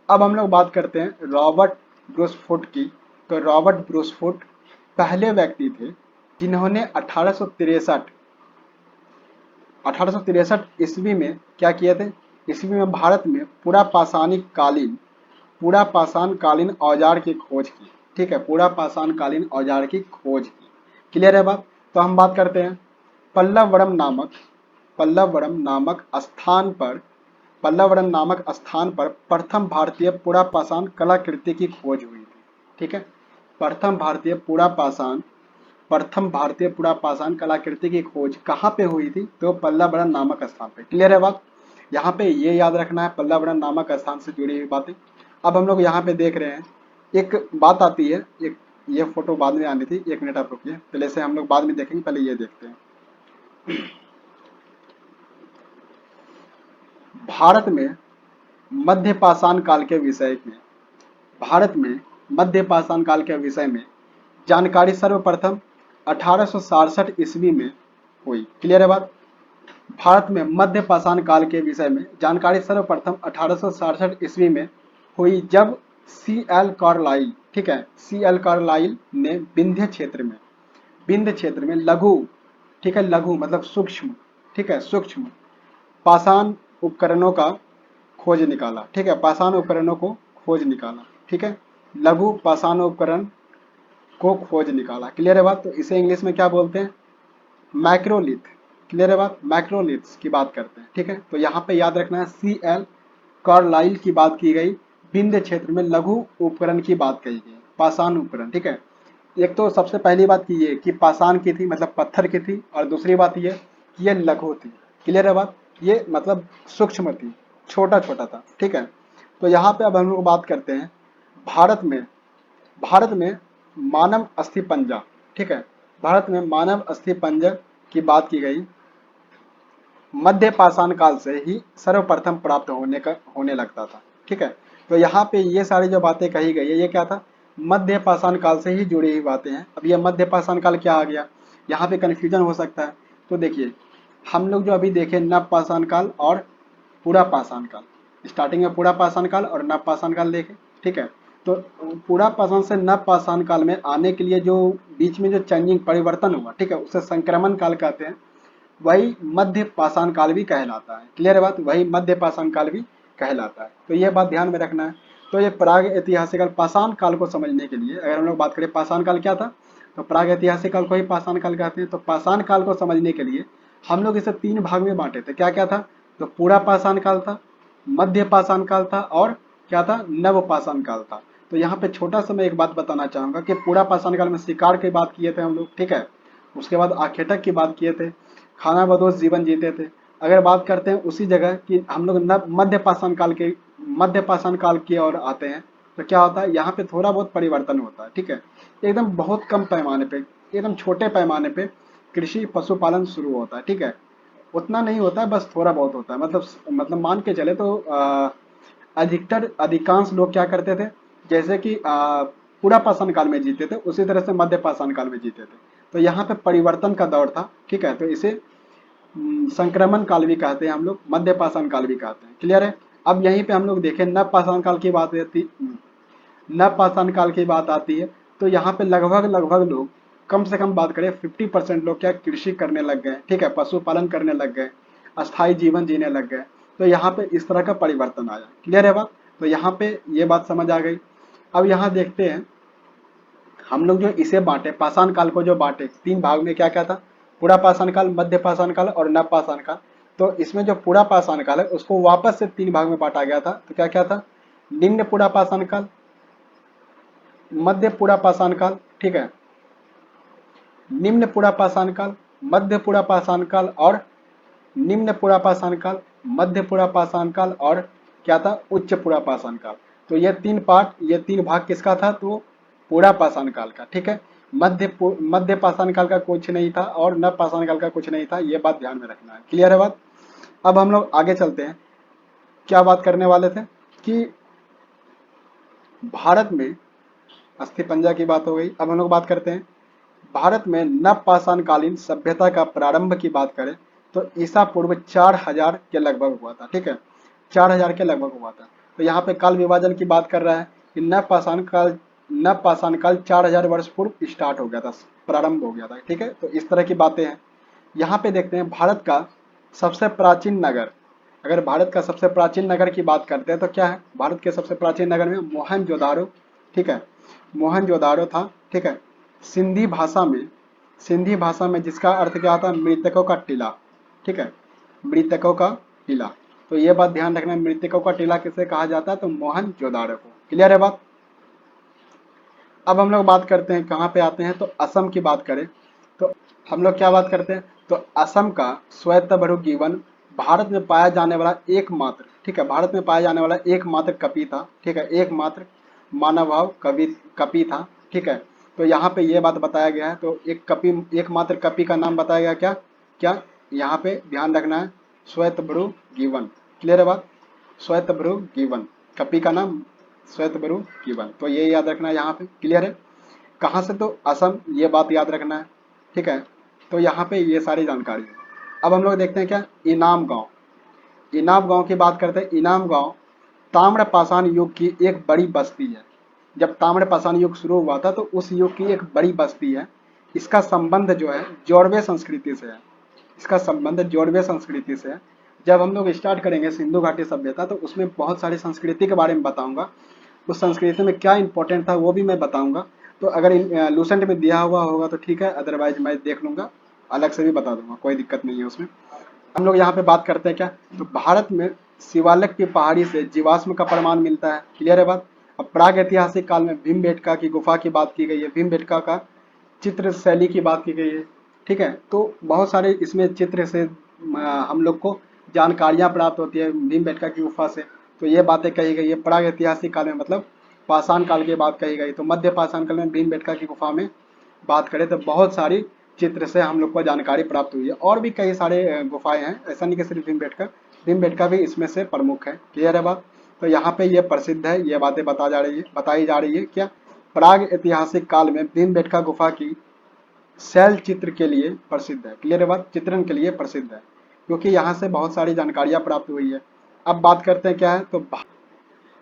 अब हम लोग बात करते हैं रॉबर्ट ब्रूसफुट की। तो रॉबर्ट ब्रूसफुट पहले व्यक्ति थे जिन्होंने 1863 ईस्वी में क्या किए थे, ईस्वी में भारत में पूरा पाषाण कालीन औजार की खोज की। ठीक है, पूरा पाषाण कालीन औजार की खोज की। क्लियर है बात। तो हम बात करते हैं पल्लवरम नामक स्थान पर प्रथम भारतीय पुरापाषाण कलाकृति की खोज हुई थी। ठीक है, प्रथम भारतीय पुरापाषाण कलाकृति की खोज कहाँ पे हुई थी, तो पल्लवरम नामक स्थान पे। क्लियर है बात। यहाँ पे ये याद रखना है, पल्लवरम नामक स्थान से जुड़ी हुई बातें। अब हम लोग यहाँ पे देख रहे हैं, एक बात आती है, एक ये फोटो बाद में आनी थी, 1 मिनट आप रुकिए, पहले से हम लोग बाद में देखेंगे, पहले ये देखते हैं। भारत में मध्य पाषाण काल के विषय में जानकारी सर्वप्रथम 1867 ईस्वी में हुई। क्लियर है बात। भारत में मध्य पाषाण काल के विषय में जानकारी सर्वप्रथम 1867 ईस्वी में हुई, जब C.L. कार्लाइल, ठीक है, C.L. कार्लाइल ने विंध्य क्षेत्र में लघु, ठीक है, लघु मतलब सूक्ष्म, ठीक है, सूक्ष्म पाषाण उपकरणों का खोज निकाला। ठीक है, पाषाण उपकरणों को खोज निकाला। ठीक है, लघु पाषाण उपकरण को खोज निकाला। क्लियर है बात। तो इसे इंग्लिश में क्या बोलते हैं, मैक्रोलिथ। क्लियर है बात, मैक्रोलिथ्स की बात करते हैं। ठीक है, तो यहाँ पे याद रखना है C.L. कार्लाइल की बात की गई, विंध्य क्षेत्र में लघु उपकरण की बात कही गई, पाषाण उपकरण। ठीक है, एक तो सबसे पहली बात की ये कि पाषाण की थी, मतलब पत्थर की थी, और दूसरी बात ये कि ये लघु थी। क्लियर है बात, ये मतलब सूक्ष्म थी, छोटा छोटा था। ठीक है, तो यहाँ पे अब हम लोग बात करते हैं भारत में मानव अस्थि पंजर। ठीक है, भारत में मानव अस्थि पंजर की बात की गई, मध्य पाषाण काल से ही सर्वप्रथम प्राप्त होने लगता था। ठीक है, तो यहाँ पे ये सारी जो बातें कही गई है, ये क्या था, मध्य पाषाण काल से ही जुड़ी हुई बातें हैं। अब ये मध्य पाषाण काल क्या आ गया, यहाँ पे कन्फ्यूजन हो सकता है। तो देखिए, हम लोग जो अभी देखे नव पाषाण काल और पूरा पाषाण काल, स्टार्टिंग में पूरा पाषाण काल और नव पाषाण काल देखे। ठीक है, तो पूरा पाषाण से नव पाषाण काल में आने के लिए जो बीच में जो चेंजिंग परिवर्तन हुआ, ठीक है, उसे संक्रमण काल कहते हैं, वही मध्य पाषाण काल भी कहलाता है। क्लियर है बात, वही मध्य पाषाण काल भी कहलाता है। तो ये बात ध्यान में रखना है। तो ये प्राग ऐतिहासिक पाषाण काल को समझने के लिए, अगर हम लोग बात करें पाषाण काल क्या था, तो प्राग ऐतिहासिक काल को ही पाषाण काल कहते हैं। तो पाषाण काल को समझने के लिए हम लोग इसे 3 भाग में बांटे थे। क्या क्या था, तो पूरा पाषाण काल था, मध्य पाषाण काल था, और क्या था, नव पाषाण काल था। तो यहाँ पे छोटा सा मैं एक बात बताना चाहूंगा कि पूरा पाषाण काल में शिकार की बात किए थे हम लोग। ठीक है, उसके बाद आखेटक की बात किए थे, खानाबदोश जीवन जीते थे। अगर बात करते हैं उसी जगह कि हम लोग मध्य पाषाण काल की ओर आते हैं, तो क्या होता है, यहाँ पे थोड़ा बहुत परिवर्तन होता है। ठीक है, एकदम बहुत कम पैमाने पे, एकदम छोटे पैमाने पे कृषि पशुपालन शुरू होता है। ठीक है, उतना नहीं होता है, बस थोड़ा बहुत होता है। मतलब मान के चले तो अधिकांश लोग क्या करते थे, जैसे कि पूरा पाषाण काल में जीते थे, उसी तरह से मध्य पाषाण काल में जीते थे। तो यहाँ पे परिवर्तन का दौर था। ठीक है, तो इसे संक्रमण काल भी कहते हैं हम लोग, मध्य पाषाण काल भी कहते हैं। क्लियर है। अब यहीं पे हम लोग देखें नव पाषाण काल की बात आती है, तो यहाँ पे लगभग लोग, कम से कम बात करें 50% लोग क्या कृषि करने लग गए। ठीक है, पशुपालन करने लग गए, अस्थायी जीवन जीने लग गए। तो यहाँ पे इस तरह का परिवर्तन आया। क्लियर है बात। तो यहाँ पे ये बात समझ आ गई। अब यहाँ देखते हैं हम लोग जो इसे बांटे, पाषाण काल को जो बांटे 3 भाग में, क्या क्या था, पूरा पाषाण काल, मध्य पाषाण काल और नव पाषाण काल। तो इसमें जो पूरा पाषाण काल है उसको वापस से 3 भाग में बांटा गया था। तो क्या क्या था, निम्न पूरा पाषाण काल, मध्य पूरा पाषाण काल, ठीक है, निम्न पूरा पाषाण काल, मध्य पूरा पाषाण काल और निम्न पूरा पाषाण काल, मध्य पूरा पाषाण काल और क्या था, उच्च पूरा पाषाण काल। तो ये 3 पार्ट, ये 3 भाग किसका था, तो पूरा पाषाण काल का। ठीक है, मध्य पाषाण काल का कुछ नहीं था और नव पाषाण काल का कुछ नहीं था, ये बात ध्यान में रखना है। क्लियर है बात। अब हम लोग आगे चलते हैं, क्या बात करने वाले थे कि भारत में अस्थिपंजा की बात हो गई। अब हम लोग बात करते हैं भारत में नव पाषाण कालीन सभ्यता का प्रारंभ की बात करें तो ईसा पूर्व 4000 के लगभग हुआ था। ठीक है, 4000 के लगभग हुआ था। तो यहाँ पे काल विभाजन की बात कर रहा है कि नवपाषाण काल 4000 वर्ष पूर्व स्टार्ट हो गया था, प्रारंभ हो गया था। ठीक है, तो इस तरह की बातें हैं। यहाँ पे देखते हैं भारत का सबसे प्राचीन नगर। अगर भारत का सबसे प्राचीन नगर की बात करते हैं तो क्या है, भारत के सबसे प्राचीन नगर में मोहनजोदारो। ठीक है, मोहनजोदारो था। ठीक है, सिंधी भाषा में सिंधी भाषा में जिसका अर्थ क्या होता है, मृतकों का टीला। ठीक है, मृतकों का टीला। तो ये बात ध्यान रखना, मृतकों का टीला किसे कहा जाता है, तो मोहनजोदारो को। क्लियर है बात। अब हम लोग बात करते हैं, कहाँ पे आते हैं, तो असम की बात करें तो हम लोग क्या बात करते हैं, तो असम का श्वेतबरु गिवन भारत में पाया जाने वाला एकमात्र, ठीक है, भारत में पाया जाने वाला एकमात्र कपि था। ठीक है, एकमात्र मानव कपि था। ठीक है, तो यहाँ पे ये बात बताया गया है। तो एकमात्र कपि का नाम बताया गया, क्या क्या यहाँ पे ध्यान रखना है, श्वेतबरु गिवन। क्लियर है बात, श्वेतबरु गिवन, कपि का नाम श्वेतबरु गिवन। तो ये याद रखना है यहाँ पे। क्लियर है, कहाँ से, तो असम, ये बात याद रखना है। ठीक है, तो यहाँ पे ये सारी जानकारी है। अब हम लोग देखते हैं क्या, इनाम गांव। इनाम गांव की बात करते हैं। इनाम गांव ताम्रपाषाण युग की एक बड़ी बस्ती है। जब ताम्रपाषाण युग शुरू हुआ था तो उस युग की एक बड़ी बस्ती है। इसका संबंध जो है जोड़वे संस्कृति से है। इसका संबंध जोड़वे संस्कृति से है। जब हम लोग स्टार्ट करेंगे सिंधु घाटी सभ्यता तो उसमें बहुत सारी संस्कृति के बारे में बताऊंगा। उस संस्कृति में क्या इंपॉर्टेंट था वो भी मैं बताऊंगा। तो अगर लूसेंट में दिया हुआ होगा तो ठीक है, अदरवाइज मैं देख लूंगा, अलग से भी बता दूंगा, कोई दिक्कत नहीं है उसमें। हम लोग यहाँ पे बात करते हैं क्या, तो भारत में शिवालिक की पहाड़ी से जीवाश्म का प्रमाण मिलता है। क्लियर है बात। अब प्राग ऐतिहासिक काल में भीमबेटका की गुफा की बात की गई है, भीमबेटका का चित्र शैली की बात की गई है। ठीक है, तो बहुत सारे इसमें चित्र से हम लोग को जानकारियां प्राप्त होती है भीमबेटका की गुफा से। तो ये बातें कही गई है प्राग ऐतिहासिक काल में, मतलब पाषाण काल की बात कही गई। तो मध्य पाषाण काल में भीमबेटका की गुफा में बात करें तो बहुत सारी चित्र से हम लोग को जानकारी प्राप्त हुई है। और भी कई सारे गुफाएं हैं, ऐसा नहीं कि सिर्फ भीमबेटका भी इसमें से प्रमुख है। क्लियर है बात। तो यहाँ पे ये प्रसिद्ध है, ये बातें बताई जा रही है क्या, प्राग ऐतिहासिक काल में भीमबेटका गुफा की शैल चित्र के लिए प्रसिद्ध है। क्लियर है बात, चित्रण के लिए प्रसिद्ध है, क्योंकि यहाँ से बहुत सारी जानकारियां प्राप्त हुई है। अब बात करते हैं क्या है, तो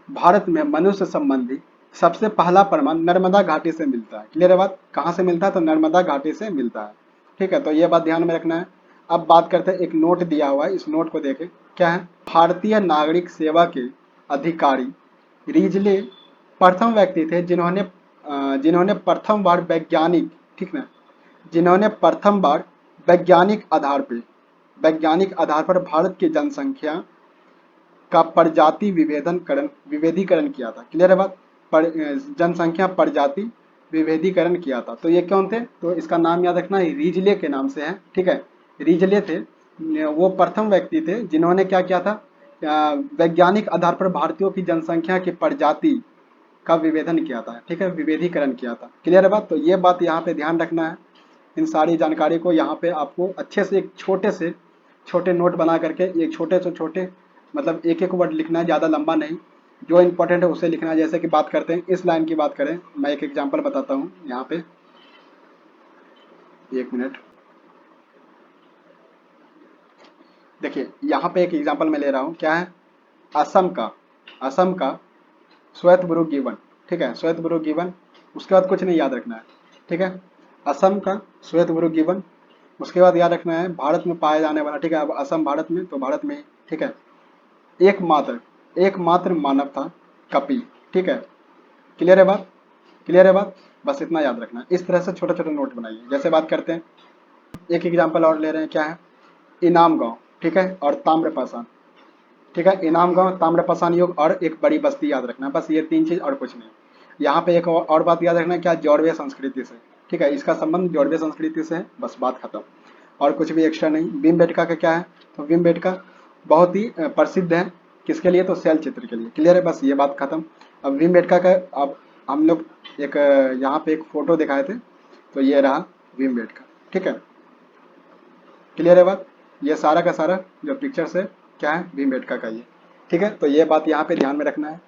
भारत में मनुष्य संबंधी सबसे पहला प्रमाण नर्मदा घाटी से मिलता है। क्लियर है बात, कहाँ से मिलता है, तो नर्मदा घाटी से मिलता है। ठीक है, तो ये बात ध्यान में रखना है। अब बात करते हैं, एक नोट दिया हुआ है, इस नोट को देखें क्या है, भारतीय नागरिक सेवा के अधिकारी रीजले प्रथम व्यक्ति थे जिन्होंने प्रथम बार वैज्ञानिक, ठीक ना, जिन्होंने प्रथम बार वैज्ञानिक आधार पर भारत की जनसंख्या का प्रजाति विभेदीकरण किया था। क्लियर है बात, जनसंख्या प्रजाति विभेदीकरण किया था। तो ये कौन थे, तो इसका नाम याद रखना, रीजले के नाम से है। ठीक है, रीजले थे, वो प्रथम व्यक्ति थे जिन्होंने क्या किया था, वैज्ञानिक आधार पर भारतीयों की जनसंख्या की प्रजाति का विभेदन किया था। ठीक है, विभेदीकरण किया था। क्लियर है बात, तो ये बात यहाँ पे ध्यान रखना है। इन सारी जानकारी को यहाँ पे आपको अच्छे से एक छोटे नोट बना करके, एक छोटे से छोटे, मतलब एक एक वर्ड लिखना है, ज़्यादा लंबा नहीं, जो इंपॉर्टेंट है उसे लिखना है। जैसे कि बात करते हैं इस लाइन की बात करें, मैं एक एग्जांपल बताता हूँ यहाँ पे, एक मिनट देखिए, यहाँ पे एक एग्जांपल मैं ले रहा हूँ, क्या है, असम का श्वेतबुरु गिवन। ठीक है, श्वेतबुरु गिवन, उसके बाद कुछ नहीं याद रखना है। ठीक है, असम का श्वेतबुरु गिवन, उसके बाद याद रखना है भारत में पाया जाने वाला। ठीक है, अब असम भारत में, तो भारत में, ठीक है, एकमात्र मानव था कपि। ठीक है, क्लियर है बात, क्लियर है बात, बस इतना याद रखना। इस तरह से छोटे छोटे नोट बनाइए। जैसे बात करते हैं, एक एग्जांपल और ले रहे हैं, क्या है, इनाम गांव। ठीक है, और ताम्रपाषाण। ठीक है, इनाम गांव, ताम्रपाषाण युग और एक बड़ी बस्ती याद रखना, बस ये तीन चीज और कुछ नहीं। यहाँ पे एक और बात याद रखना, क्या, जौड़वे संस्कृति से। ठीक है, इसका संबंध जौड़वे संस्कृति से है, बस बात खत्म, और कुछ भी एक्स्ट्रा नहीं। भीमबेटका का क्या है, तो भीमबेटका बहुत ही प्रसिद्ध है, किसके लिए, तो शैल चित्र के लिए। क्लियर है, बस ये बात खत्म। अब भीमबेटका का, अब हम लोग एक यहाँ पे एक फोटो दिखाए थे, तो ये रहा भीमबेटका। ठीक है, क्लियर है बात, ये सारा का सारा जो पिक्चर्स है क्या है, भीमबेटका का ये। ठीक है, तो ये बात यहाँ पे ध्यान में रखना है।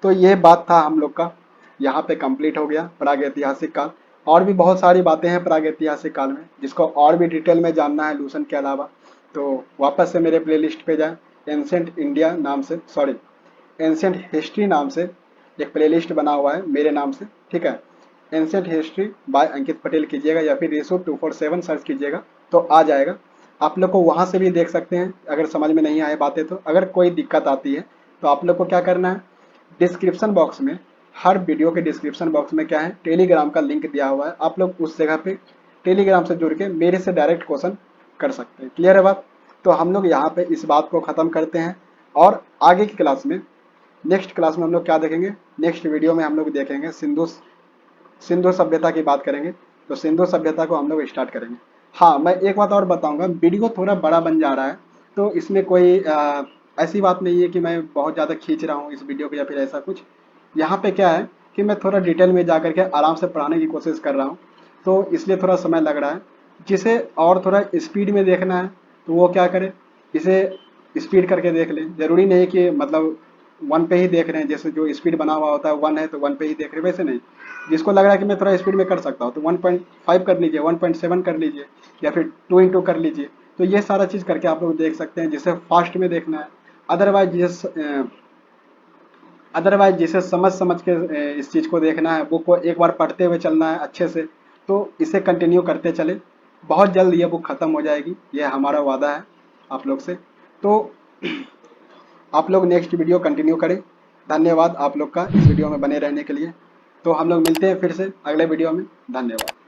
तो ये बात था हम लोग का, यहाँ पे कंप्लीट हो गया प्राग ऐतिहासिक काल। और भी बहुत सारी बातें हैं प्राग ऐतिहासिक काल में, जिसको और भी डिटेल में जानना है लूसेंट के अलावा, तो वापस से मेरे प्लेलिस्ट पे जाए, एंसेंट इंडिया नाम से, सॉरी, एंशिएंट हिस्ट्री नाम से एक प्लेलिस्ट बना हुआ है मेरे नाम से, ठीक है। एंशिएंट हिस्ट्री बाय अंकित पटेल कीजिएगा या फिर रेसो 247 सर्च कीजिएगा तो आ जाएगा। आप लोग को वहाँ से भी देख सकते हैं अगर समझ में नहीं आए बातें तो। अगर कोई दिक्कत आती है तो आप लोग को क्या करना है, डिस्क्रिप्शन बॉक्स में, हर वीडियो के डिस्क्रिप्शन बॉक्स में क्या है, टेलीग्राम का लिंक दिया हुआ है। आप लोग उस जगह पे टेलीग्राम से जुड़ के मेरे से डायरेक्ट क्वेश्चन कर सकते हैं। क्लियर है बात? तो हम लोग यहाँ पे इस बात को ख़त्म करते हैं और आगे की क्लास में, नेक्स्ट क्लास में हम लोग क्या देखेंगे, नेक्स्ट वीडियो में हम लोग देखेंगे सिंधु सिंधु सभ्यता की बात करेंगे। तो सिंधु सभ्यता को हम लोग स्टार्ट करेंगे। हाँ, मैं एक बात और बताऊंगा, वीडियो थोड़ा बड़ा बन जा रहा है तो इसमें कोई ऐसी बात नहीं है कि मैं बहुत ज़्यादा खींच रहा हूँ इस वीडियो को या फिर ऐसा कुछ। यहाँ पे क्या है कि मैं थोड़ा डिटेल में जा करके आराम से पढ़ाने की कोशिश कर रहा हूँ, तो इसलिए थोड़ा समय लग रहा है। जिसे और थोड़ा स्पीड में देखना है तो वो क्या करे, इसे स्पीड करके देख लें। ज़रूरी नहीं कि मतलब वन पे ही देख रहे हैं, जैसे जो स्पीड बना हुआ होता है वन है तो वन पे ही देख रहे हैं, वैसे नहीं। जिसको लग रहा है कि मैं थोड़ा स्पीड में कर सकता हूँ तो 1.5 कर लीजिए, 1.7 कर लीजिए या फिर 2x2 कर लीजिए। तो ये सारा चीज़ करके आप लोग देख सकते हैं जिसे फास्ट में देखना है। अदरवाइज जिसे समझ समझ के इस चीज़ को देखना है, बुक को एक बार पढ़ते हुए चलना है अच्छे से, तो इसे कंटिन्यू करते चले। बहुत जल्द ये बुक ख़त्म हो जाएगी, ये हमारा वादा है आप लोग से। तो आप लोग नेक्स्ट वीडियो कंटिन्यू करें। धन्यवाद आप लोग का इस वीडियो में बने रहने के लिए। तो हम लोग मिलते हैं फिर से अगले वीडियो में। धन्यवाद।